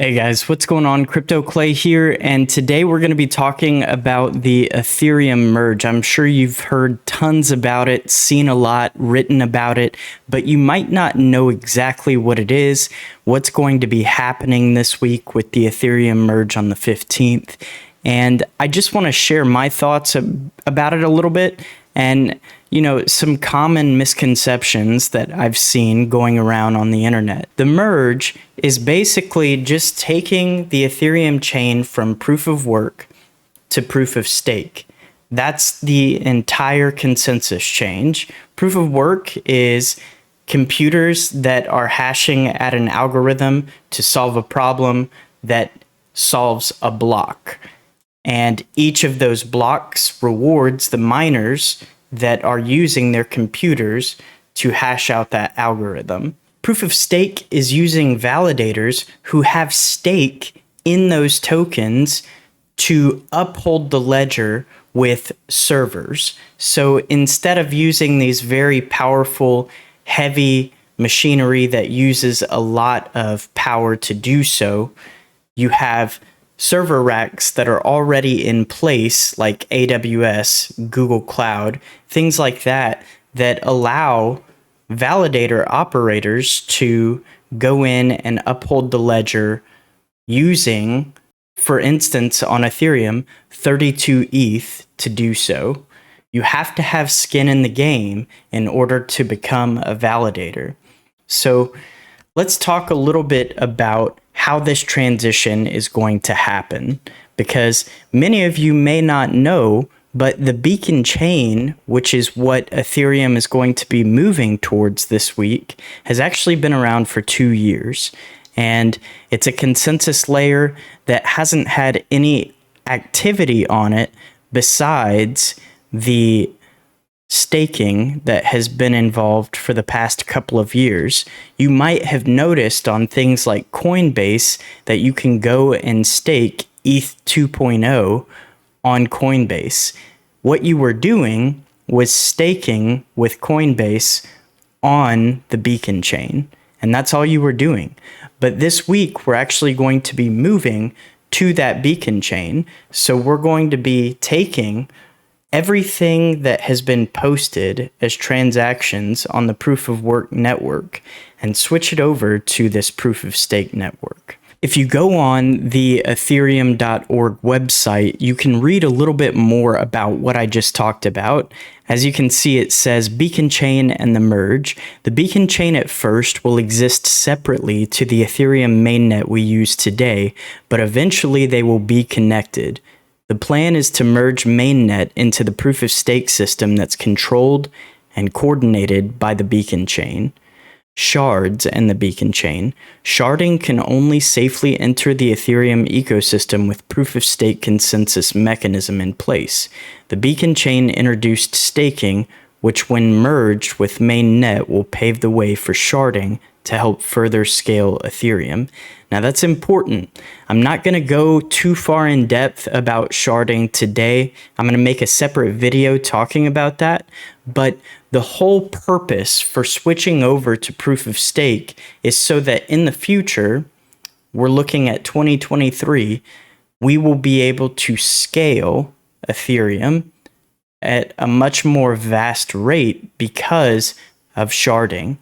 Hey guys, what's going on? Crypto Clay here, and today we're going to be talking about the Ethereum Merge. I'm sure you've heard tons about it, seen a lot, written about it, but you might not know exactly what it is, what's going to be happening this week with the Ethereum Merge on the 15th. And I just want to share my thoughts about it a little bit and, some common misconceptions that I've seen going around on the internet. The merge is basically just taking the Ethereum chain from proof of work to proof of stake. That's the entire consensus change. Proof of work is computers that are hashing at an algorithm to solve a problem that solves a block. And each of those blocks rewards the miners that are using their computers to hash out that algorithm. Proof of stake is using validators who have stake in those tokens to uphold the ledger with servers. So instead of using these very powerful, heavy machinery that uses a lot of power to do so, you have server racks that are already in place, like AWS, Google Cloud, things like that, that allow validator operators to go in and uphold the ledger using, for instance, on Ethereum, 32 ETH to do so. You have to have skin in the game in order to become a validator. So let's talk a little bit about how this transition is going to happen, because many of you may not know, but the beacon chain, which is what Ethereum is going to be moving towards this week, has actually been around for 2 years. And it's a consensus layer that hasn't had any activity on it besides the staking that has been involved for the past couple of years. You might have noticed on things like Coinbase that you can go and stake ETH 2.0 on Coinbase. What you were doing was staking with Coinbase on the beacon chain, and that's all you were doing. But this week, we're actually going to be moving to that beacon chain. So we're going to be taking everything that has been posted as transactions on the proof of work network and switch it over to this proof of stake network. If you go on the ethereum.org website, you can read a little bit more about what I just talked about. As you can see, it says beacon chain and the merge. The beacon chain at first will exist separately to the Ethereum mainnet we use today, but eventually they will be connected. The plan is to merge mainnet into the proof of stake system that's controlled and coordinated by the beacon chain. Shards and the beacon chain. Sharding can only safely enter the Ethereum ecosystem with proof of stake consensus mechanism in place. The beacon chain introduced staking, which when merged with mainnet will pave the way for sharding to help further scale Ethereum. Now that's important. I'm not going to go too far in depth about sharding today. I'm going to make a separate video talking about that. But the whole purpose for switching over to proof of stake is so that in the future, we're looking at 2023, we will be able to scale Ethereum at a much more vast rate because of sharding.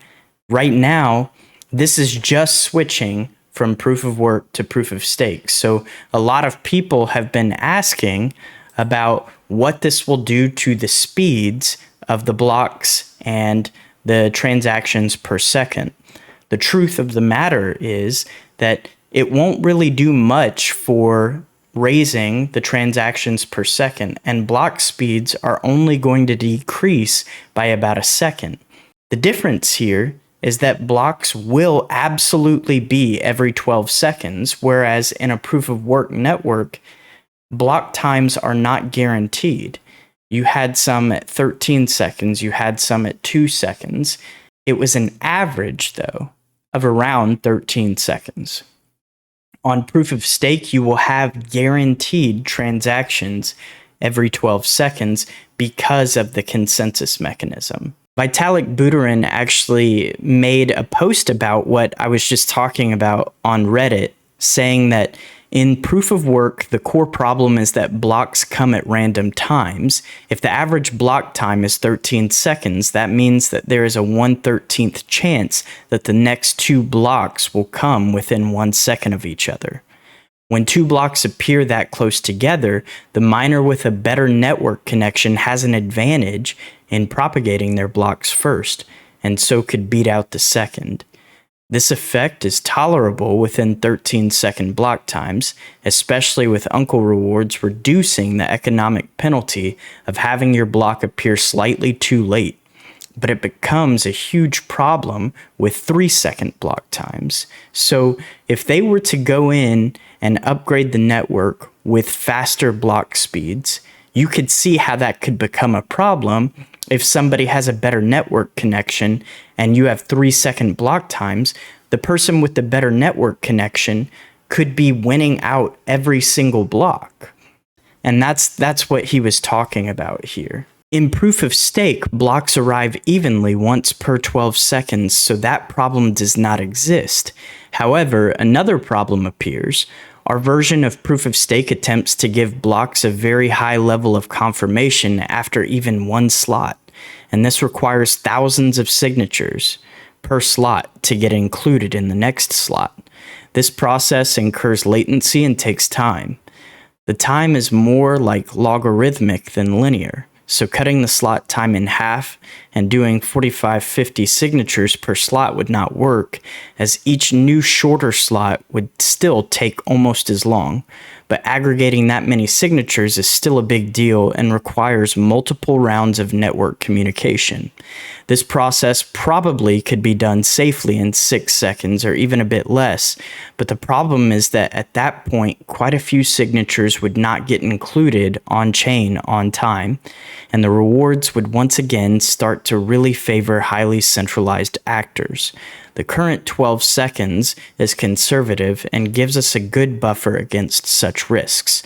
Right now, this is just switching from proof of work to proof of stake. So a lot of people have been asking about what this will do to the speeds of the blocks and the transactions per second. The truth of the matter is that it won't really do much for raising the transactions per second, and block speeds are only going to decrease by about a second. The difference here is that blocks will absolutely be every 12 seconds, whereas in a proof of work network, block times are not guaranteed. You had some at 13 seconds, you had some at 2 seconds. It was an average, though, of around 13 seconds. On proof of stake, you will have guaranteed transactions every 12 seconds because of the consensus mechanism. Vitalik Buterin actually made a post about what I was just talking about on Reddit saying that in proof of work, the core problem is that blocks come at random times. If the average block time is 13 seconds, that means that there is a 1/13th chance that the next two blocks will come within 1 second of each other. When two blocks appear that close together, the miner with a better network connection has an advantage in propagating their blocks first, and so could beat out the second. This effect is tolerable within 13-second block times, especially with uncle rewards reducing the economic penalty of having your block appear slightly too late. But it becomes a huge problem with 3-second block times. So if they were to go in and upgrade the network with faster block speeds, you could see how that could become a problem if somebody has a better network connection and you have 3-second block times. The person with the better network connection could be winning out every single block. And that's what he was talking about here. In proof of stake, blocks arrive evenly once per 12 seconds, so that problem does not exist. However, another problem appears. Our version of proof of stake attempts to give blocks a very high level of confirmation after even one slot, and this requires thousands of signatures per slot to get included in the next slot. This process incurs latency and takes time. The time is more like logarithmic than linear, so cutting the slot time in half and doing 45-50 signatures per slot would not work, as each new shorter slot would still take almost as long. But aggregating that many signatures is still a big deal and requires multiple rounds of network communication. This process probably could be done safely in 6 seconds or even a bit less, but the problem is that at that point, quite a few signatures would not get included on-chain on time, and the rewards would once again start to really favor highly centralized actors. The current 12 seconds is conservative and gives us a good buffer against such risks.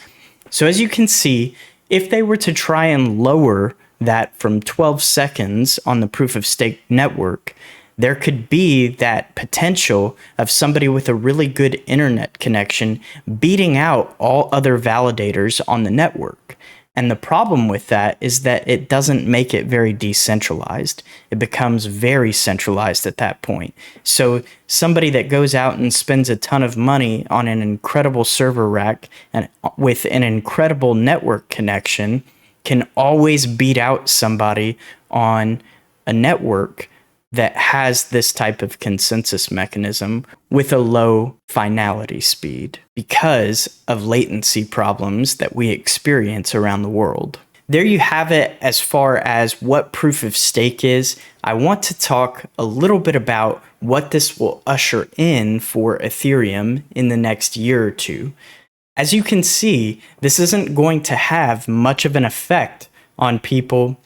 So as you can see, if they were to try and lower that from 12 seconds on the proof of stake network, there could be that potential of somebody with a really good internet connection beating out all other validators on the network. And the problem with that is that it doesn't make it very decentralized. It becomes very centralized at that point. So somebody that goes out and spends a ton of money on an incredible server rack and with an incredible network connection can always beat out somebody on a network that has this type of consensus mechanism with a low finality speed because of latency problems that we experience around the world. There you have it as far as what proof of stake is. I want to talk a little bit about what this will usher in for Ethereum in the next year or two. As you can see, this isn't going to have much of an effect on people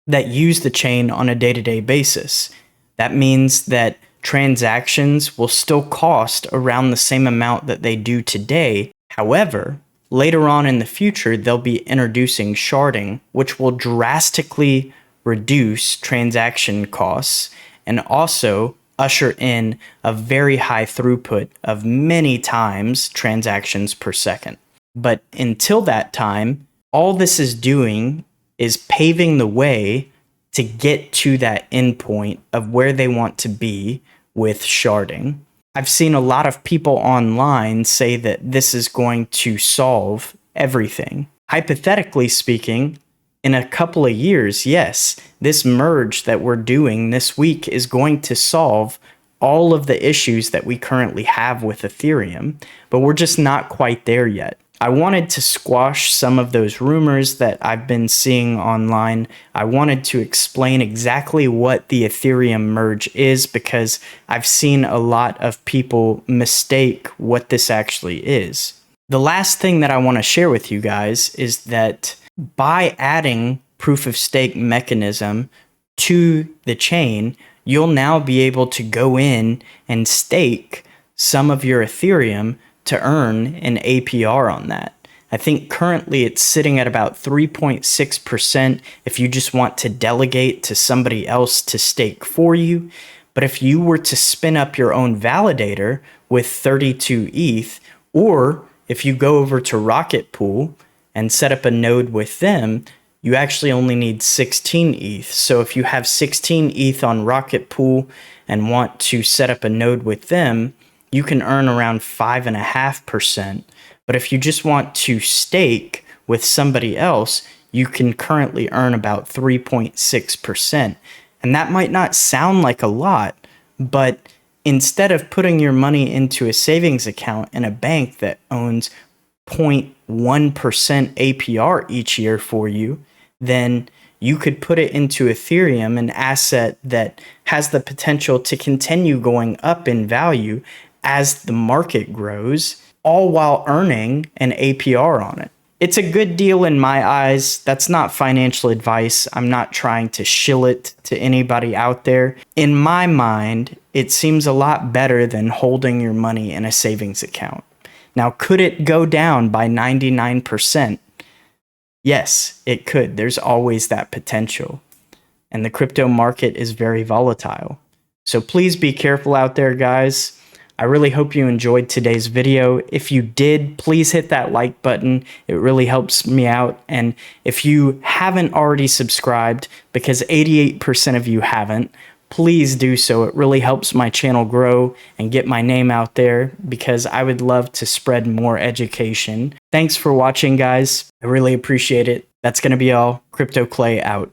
that use the chain on a day-to-day basis. That means that transactions will still cost around the same amount that they do today. However, later on in the future, they'll be introducing sharding, which will drastically reduce transaction costs and also usher in a very high throughput of many times transactions per second. But until that time, all this is doing is paving the way to get to that endpoint of where they want to be with sharding. I've seen a lot of people online say that this is going to solve everything. Hypothetically speaking, in a couple of years, yes, this merge that we're doing this week is going to solve all of the issues that we currently have with Ethereum, but we're just not quite there yet. I wanted to squash some of those rumors that I've been seeing online. I wanted to explain exactly what the Ethereum Merge is because I've seen a lot of people mistake what this actually is. The last thing that I want to share with you guys is that by adding proof of stake mechanism to the chain, you'll now be able to go in and stake some of your Ethereum to earn an APR on that. I think currently it's sitting at about 3.6% if you just want to delegate to somebody else to stake for you. But if you were to spin up your own validator with 32 ETH, Or if you go over to Rocket Pool and set up a node with them, you actually only need 16 ETH. So if you have 16 ETH on Rocket Pool and want to set up a node with them, you can earn around 5.5%. But if you just want to stake with somebody else, you can currently earn about 3.6%. And that might not sound like a lot, but instead of putting your money into a savings account in a bank that owns 0.1% APR each year for you, then you could put it into Ethereum, an asset that has the potential to continue going up in value as the market grows, all while earning an APR on it. It's a good deal in my eyes. That's not financial advice. I'm not trying to shill it to anybody out there. In my mind, it seems a lot better than holding your money in a savings account. Now, could it go down by 99%? Yes, it could. There's always that potential. And the crypto market is very volatile. So please be careful out there, guys. I really hope you enjoyed today's video. If you did, please hit that like button. It really helps me out. And if you haven't already subscribed, because 88% of you haven't, please do so. It really helps my channel grow and get my name out there, because I would love to spread more education. Thanks for watching, guys. I really appreciate it. That's going to be all. Crypto Clay out.